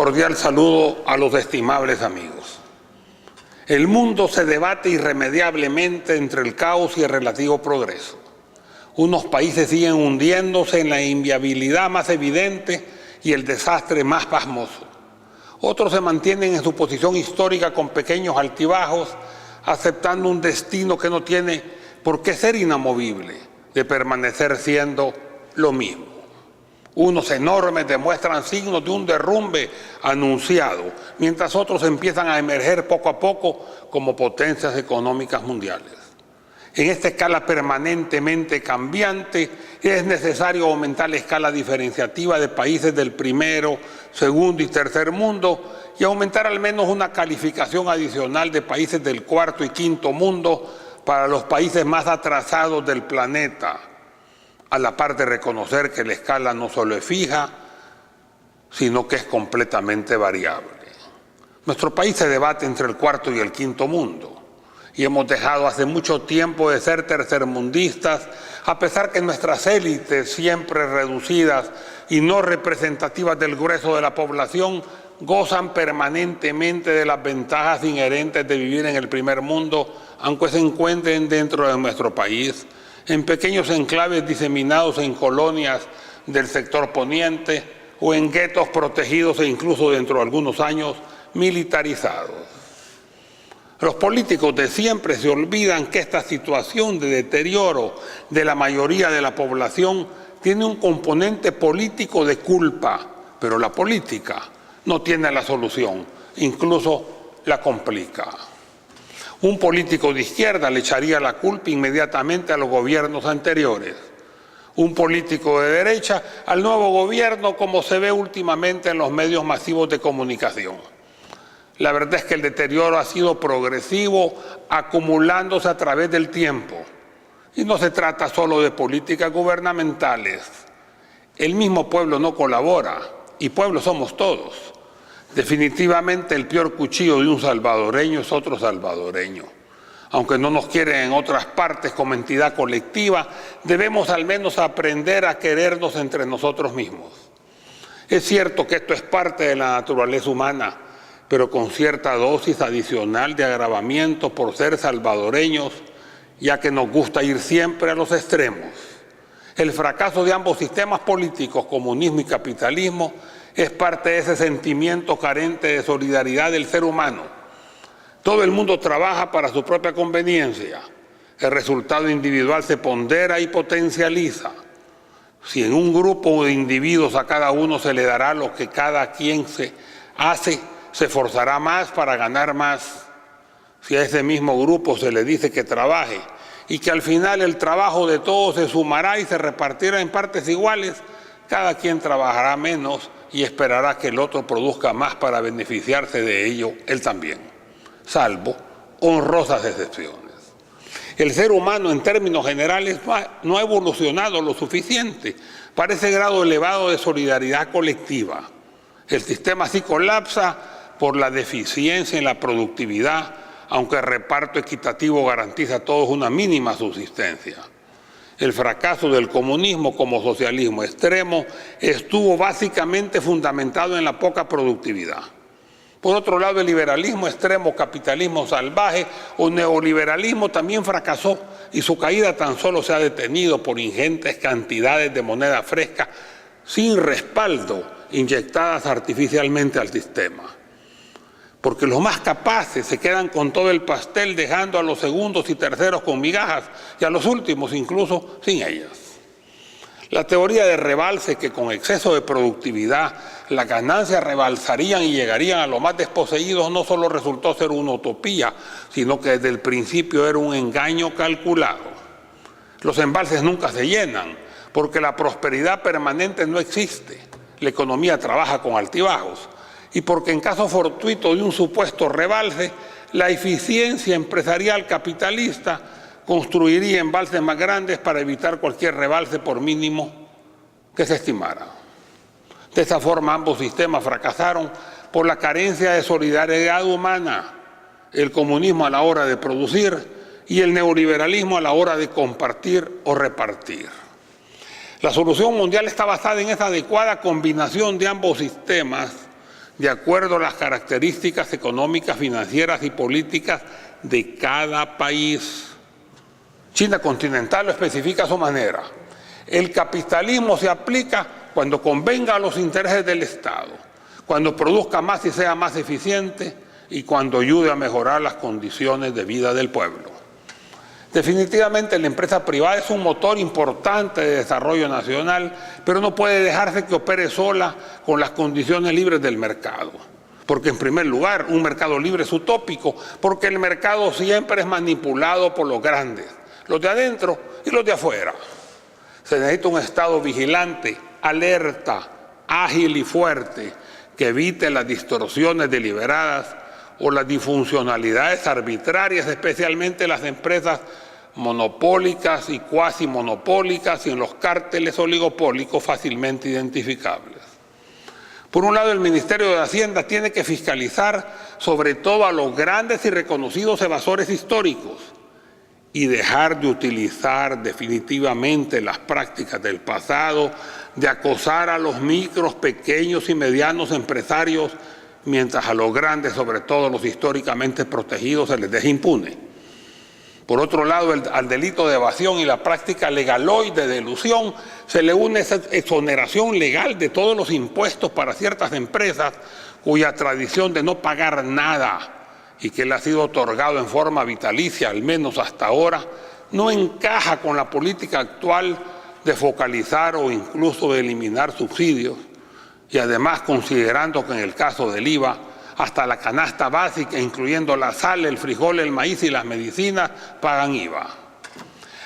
cordial saludo a los estimables amigos. El mundo se debate irremediablemente entre el caos y el relativo progreso. Unos países siguen hundiéndose en la inviabilidad más evidente y el desastre más pasmoso. Otros se mantienen en su posición histórica con pequeños altibajos, aceptando un destino que no tiene por qué ser inamovible, de permanecer siendo lo mismo. Unos enormes demuestran signos de un derrumbe anunciado, mientras otros empiezan a emerger poco a poco como potencias económicas mundiales. En esta escala permanentemente cambiante, es necesario aumentar la escala diferenciativa de países del primero, segundo y tercer mundo y aumentar al menos una calificación adicional de países del cuarto y quinto mundo para los países más atrasados del planeta, a la par de reconocer que la escala no solo es fija, sino que es completamente variable. Nuestro país se debate entre el cuarto y el quinto mundo y hemos dejado hace mucho tiempo de ser tercermundistas, a pesar que nuestras élites, siempre reducidas y no representativas del grueso de la población, gozan permanentemente de las ventajas inherentes de vivir en el primer mundo, aunque se encuentren dentro de nuestro país, en pequeños enclaves diseminados en colonias del sector poniente o en guetos protegidos e incluso dentro de algunos años militarizados. Los políticos de siempre se olvidan que esta situación de deterioro de la mayoría de la población tiene un componente político de culpa, pero la política no tiene la solución, incluso la complica. Un político de izquierda le echaría la culpa inmediatamente a los gobiernos anteriores. Un político de derecha al nuevo gobierno, como se ve últimamente en los medios masivos de comunicación. La verdad es que el deterioro ha sido progresivo, acumulándose a través del tiempo. Y no se trata solo de políticas gubernamentales. El mismo pueblo no colabora, y pueblo somos todos. Definitivamente el peor cuchillo de un salvadoreño es otro salvadoreño. Aunque no nos quieren en otras partes como entidad colectiva, debemos al menos aprender a querernos entre nosotros mismos. Es cierto que esto es parte de la naturaleza humana, pero con cierta dosis adicional de agravamiento por ser salvadoreños, ya que nos gusta ir siempre a los extremos. El fracaso de ambos sistemas políticos, comunismo y capitalismo, es parte de ese sentimiento carente de solidaridad del ser humano. Todo el mundo trabaja para su propia conveniencia. El resultado individual se pondera y potencializa. Si en un grupo de individuos a cada uno se le dará lo que cada quien se hace, se esforzará más para ganar más. Si a ese mismo grupo se le dice que trabaje y que al final el trabajo de todos se sumará y se repartirá en partes iguales, cada quien trabajará menos y esperará que el otro produzca más para beneficiarse de ello él también, salvo honrosas excepciones. El ser humano en términos generales no ha evolucionado lo suficiente para ese grado elevado de solidaridad colectiva. El sistema sí colapsa por la deficiencia en la productividad, aunque el reparto equitativo garantiza a todos una mínima subsistencia. El fracaso del comunismo como socialismo extremo estuvo básicamente fundamentado en la poca productividad. Por otro lado, el liberalismo extremo, capitalismo salvaje o neoliberalismo también fracasó y su caída tan solo se ha detenido por ingentes cantidades de moneda fresca sin respaldo inyectadas artificialmente al sistema. Porque los más capaces se quedan con todo el pastel, dejando a los segundos y terceros con migajas y a los últimos incluso sin ellas. La teoría de rebalse, que con exceso de productividad las ganancias rebalsarían y llegarían a los más desposeídos, no solo resultó ser una utopía, sino que desde el principio era un engaño calculado. Los embalses nunca se llenan, porque la prosperidad permanente no existe. La economía trabaja con altibajos. Y porque en caso fortuito de un supuesto rebalse, la eficiencia empresarial capitalista construiría embalses más grandes para evitar cualquier rebalse por mínimo que se estimara. De esa forma ambos sistemas fracasaron por la carencia de solidaridad humana, el comunismo a la hora de producir y el neoliberalismo a la hora de compartir o repartir. La solución mundial está basada en esa adecuada combinación de ambos sistemas, de acuerdo a las características económicas, financieras y políticas de cada país. China continental lo especifica a su manera. El capitalismo se aplica cuando convenga a los intereses del Estado, cuando produzca más y sea más eficiente y cuando ayude a mejorar las condiciones de vida del pueblo. Definitivamente la empresa privada es un motor importante de desarrollo nacional, pero no puede dejarse que opere sola con las condiciones libres del mercado. Porque en primer lugar, un mercado libre es utópico, porque el mercado siempre es manipulado por los grandes, los de adentro y los de afuera. Se necesita un Estado vigilante, alerta, ágil y fuerte, que evite las distorsiones deliberadas o las disfuncionalidades arbitrarias, especialmente las empresas monopólicas y cuasi monopólicas y en los cárteles oligopólicos fácilmente identificables. Por un lado, el Ministerio de Hacienda tiene que fiscalizar sobre todo a los grandes y reconocidos evasores históricos y dejar de utilizar definitivamente las prácticas del pasado de acosar a los micros, pequeños y medianos empresarios, mientras a los grandes, sobre todo los históricamente protegidos, se les deja impune. Por otro lado, al delito de evasión y la práctica legaloide de elusión se le une esa exoneración legal de todos los impuestos para ciertas empresas cuya tradición de no pagar nada y que le ha sido otorgado en forma vitalicia, al menos hasta ahora, no encaja con la política actual de focalizar o incluso de eliminar subsidios, y además considerando que en el caso del IVA, hasta la canasta básica, incluyendo la sal, el frijol, el maíz y las medicinas, pagan IVA.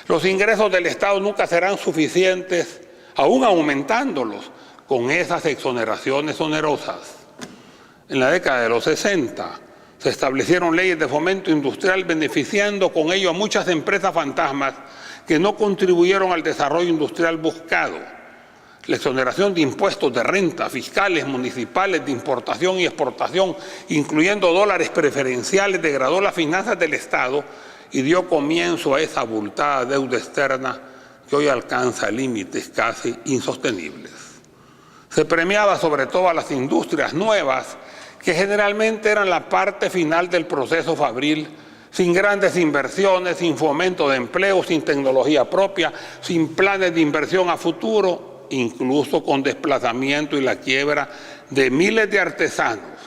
Los ingresos del Estado nunca serán suficientes, aún aumentándolos, con esas exoneraciones onerosas. En la década de los 60 se establecieron leyes de fomento industrial beneficiando con ello a muchas empresas fantasmas que no contribuyeron al desarrollo industrial buscado. La exoneración de impuestos de renta, fiscales, municipales, de importación y exportación, incluyendo dólares preferenciales, degradó las finanzas del Estado y dio comienzo a esa abultada deuda externa que hoy alcanza límites casi insostenibles. Se premiaba sobre todo a las industrias nuevas, que generalmente eran la parte final del proceso fabril, sin grandes inversiones, sin fomento de empleo, sin tecnología propia, sin planes de inversión a futuro, incluso con desplazamiento y la quiebra de miles de artesanos.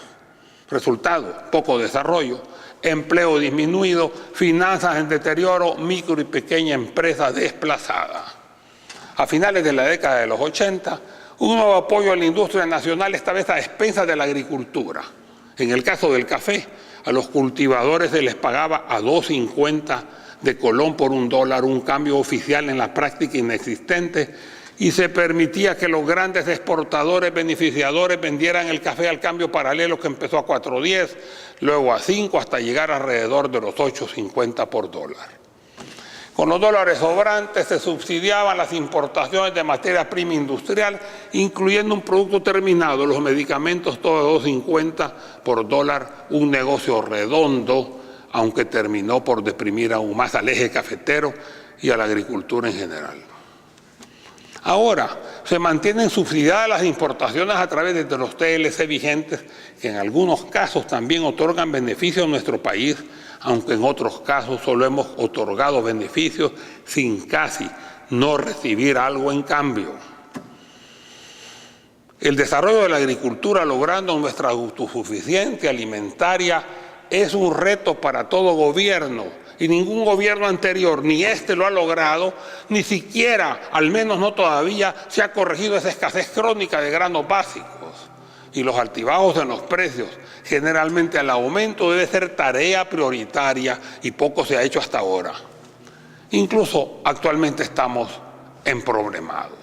Resultado, poco desarrollo, empleo disminuido, finanzas en deterioro, micro y pequeña empresa desplazada. A finales de la década de los 80, un nuevo apoyo a la industria nacional, esta vez a expensas de la agricultura. En el caso del café, a los cultivadores se les pagaba a 2.50 de colón por $1, un cambio oficial en la práctica inexistente, y se permitía que los grandes exportadores beneficiadores vendieran el café al cambio paralelo que empezó a 4.10, luego a 5, hasta llegar alrededor de los 8.50 por dólar. Con los dólares sobrantes se subsidiaban las importaciones de materia prima industrial, incluyendo un producto terminado, los medicamentos, todo 2.50 por dólar, un negocio redondo, aunque terminó por deprimir aún más al eje cafetero y a la agricultura en general. Ahora, se mantienen subsidiadas las importaciones a través de los TLC vigentes, que en algunos casos también otorgan beneficios a nuestro país, aunque en otros casos solo hemos otorgado beneficios sin casi no recibir algo en cambio. El desarrollo de la agricultura logrando nuestra autosuficiencia alimentaria es un reto para todo gobierno, y ningún gobierno anterior, ni este lo ha logrado, ni siquiera, al menos no todavía, se ha corregido esa escasez crónica de granos básicos. Y los altibajos en los precios, generalmente el aumento debe ser tarea prioritaria y poco se ha hecho hasta ahora. Incluso actualmente estamos emproblemados.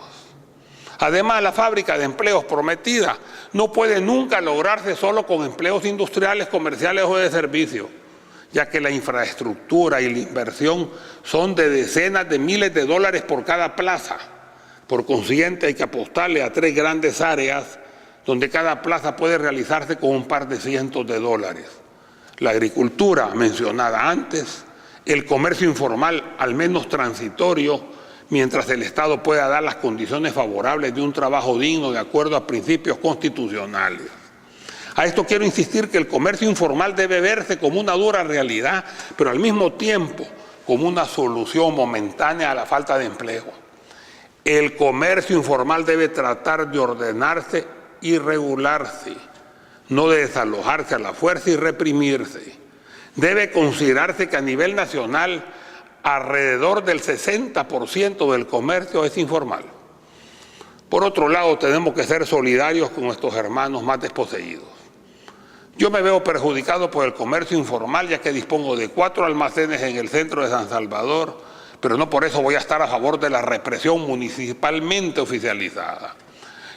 Además, la fábrica de empleos prometida no puede nunca lograrse solo con empleos industriales, comerciales o de servicio, ya que la infraestructura y la inversión son de decenas de miles de dólares por cada plaza. Por consiguiente, hay que apostarle a 3 grandes áreas donde cada plaza puede realizarse con un par de cientos de dólares. La agricultura, mencionada antes, el comercio informal, al menos transitorio, mientras el Estado pueda dar las condiciones favorables de un trabajo digno de acuerdo a principios constitucionales. A esto quiero insistir que el comercio informal debe verse como una dura realidad, pero al mismo tiempo como una solución momentánea a la falta de empleo. El comercio informal debe tratar de ordenarse y regularse, no de desalojarse a la fuerza y reprimirse. Debe considerarse que a nivel nacional alrededor del 60% del comercio es informal. Por otro lado, tenemos que ser solidarios con nuestros hermanos más desposeídos. Yo me veo perjudicado por el comercio informal, ya que dispongo de 4 almacenes en el centro de San Salvador, pero no por eso voy a estar a favor de la represión municipalmente oficializada.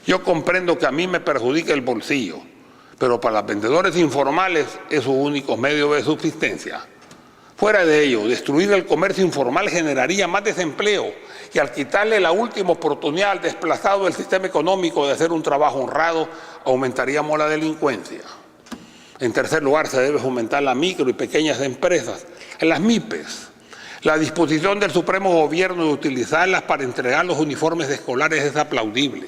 Yo comprendo que a mí me perjudica el bolsillo, pero para los vendedores informales es su único medio de subsistencia. Fuera de ello, destruir el comercio informal generaría más desempleo y al quitarle la última oportunidad al desplazado del sistema económico de hacer un trabajo honrado, aumentaríamos la delincuencia. En tercer lugar, se debe fomentar las micro y pequeñas empresas, las MIPES. La disposición del Supremo Gobierno de utilizarlas para entregar los uniformes escolares es aplaudible.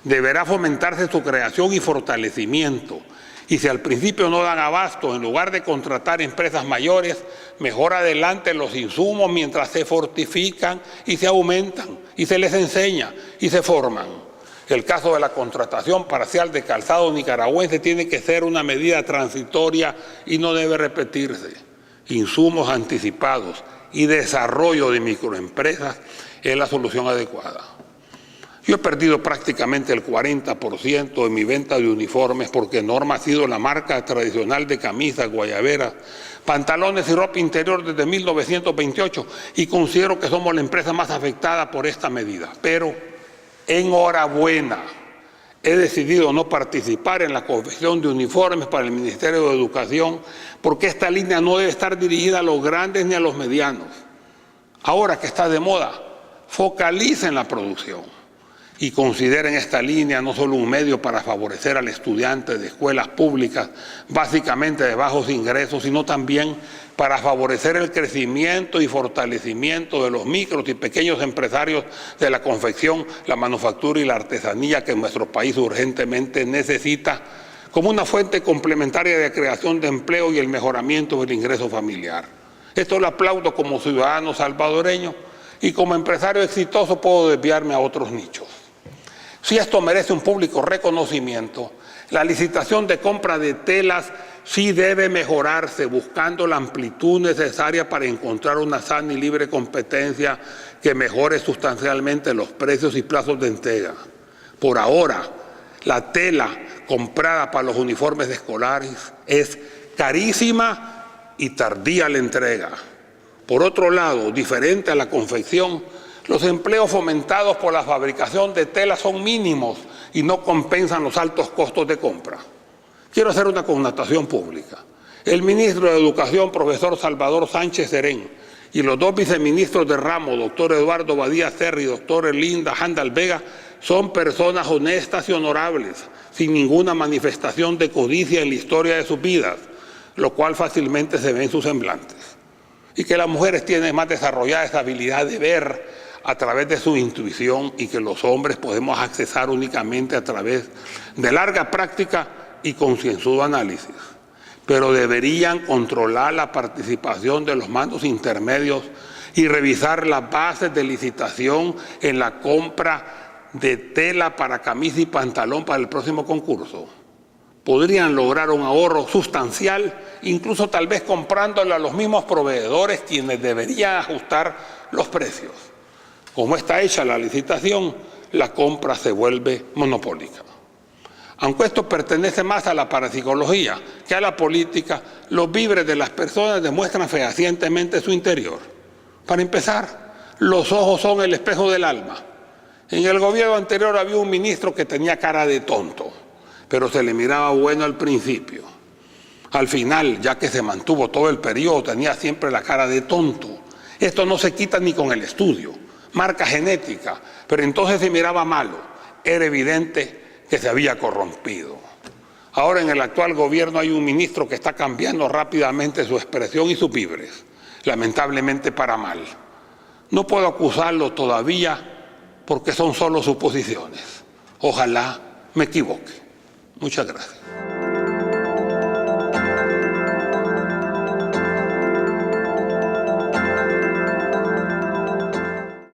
Deberá fomentarse su creación y fortalecimiento. Y si al principio no dan abasto, en lugar de contratar empresas mayores, mejor adelante los insumos mientras se fortifican y se aumentan, y se les enseña y se forman. El caso de la contratación parcial de calzado nicaragüense tiene que ser una medida transitoria y no debe repetirse. Insumos anticipados y desarrollo de microempresas es la solución adecuada. Yo he perdido prácticamente el 40% de mi venta de uniformes porque Norma ha sido la marca tradicional de camisas, guayaberas, pantalones y ropa interior desde 1928 y considero que somos la empresa más afectada por esta medida. Pero, enhorabuena, he decidido no participar en la confección de uniformes para el Ministerio de Educación porque esta línea no debe estar dirigida a los grandes ni a los medianos. Ahora que está de moda, focalicen la producción. Y consideren esta línea no solo un medio para favorecer al estudiante de escuelas públicas, básicamente de bajos ingresos, sino también para favorecer el crecimiento y fortalecimiento de los micros y pequeños empresarios de la confección, la manufactura y la artesanía que nuestro país urgentemente necesita como una fuente complementaria de creación de empleo y el mejoramiento del ingreso familiar. Esto lo aplaudo como ciudadano salvadoreño y como empresario exitoso puedo desviarme a otros nichos. Si esto merece un público reconocimiento, la licitación de compra de telas sí debe mejorarse buscando la amplitud necesaria para encontrar una sana y libre competencia que mejore sustancialmente los precios y plazos de entrega. Por ahora, la tela comprada para los uniformes escolares es carísima y tardía la entrega. Por otro lado, diferente a la confección, los empleos fomentados por la fabricación de telas son mínimos y no compensan los altos costos de compra. Quiero hacer una connotación pública. El ministro de Educación, profesor Salvador Sánchez Serén, y los 2 viceministros de ramo, doctor Eduardo Badía Cerri y doctor Erlinda Handal Vega, son personas honestas y honorables, sin ninguna manifestación de codicia en la historia de sus vidas, lo cual fácilmente se ve en sus semblantes. Y que las mujeres tienen más desarrollada esa habilidad de ver a través de su intuición y que los hombres podemos accesar únicamente a través de larga práctica y concienzudo análisis. Pero deberían controlar la participación de los mandos intermedios y revisar las bases de licitación en la compra de tela para camisa y pantalón para el próximo concurso. Podrían lograr un ahorro sustancial, incluso tal vez comprándole a los mismos proveedores quienes deberían ajustar los precios. Como está hecha la licitación, la compra se vuelve monopólica. Aunque esto pertenece más a la parapsicología que a la política, los víveres de las personas demuestran fehacientemente su interior. Para empezar, los ojos son el espejo del alma. En el gobierno anterior había un ministro que tenía cara de tonto, pero se le miraba bueno al principio. Al final, ya que se mantuvo todo el periodo, tenía siempre la cara de tonto. Esto no se quita ni con el estudio, marca genética, pero entonces se miraba malo. Era evidente que se había corrompido. Ahora en el actual gobierno hay un ministro que está cambiando rápidamente su expresión y sus víveres, lamentablemente para mal. No puedo acusarlo todavía porque son solo suposiciones. Ojalá me equivoque. Muchas gracias.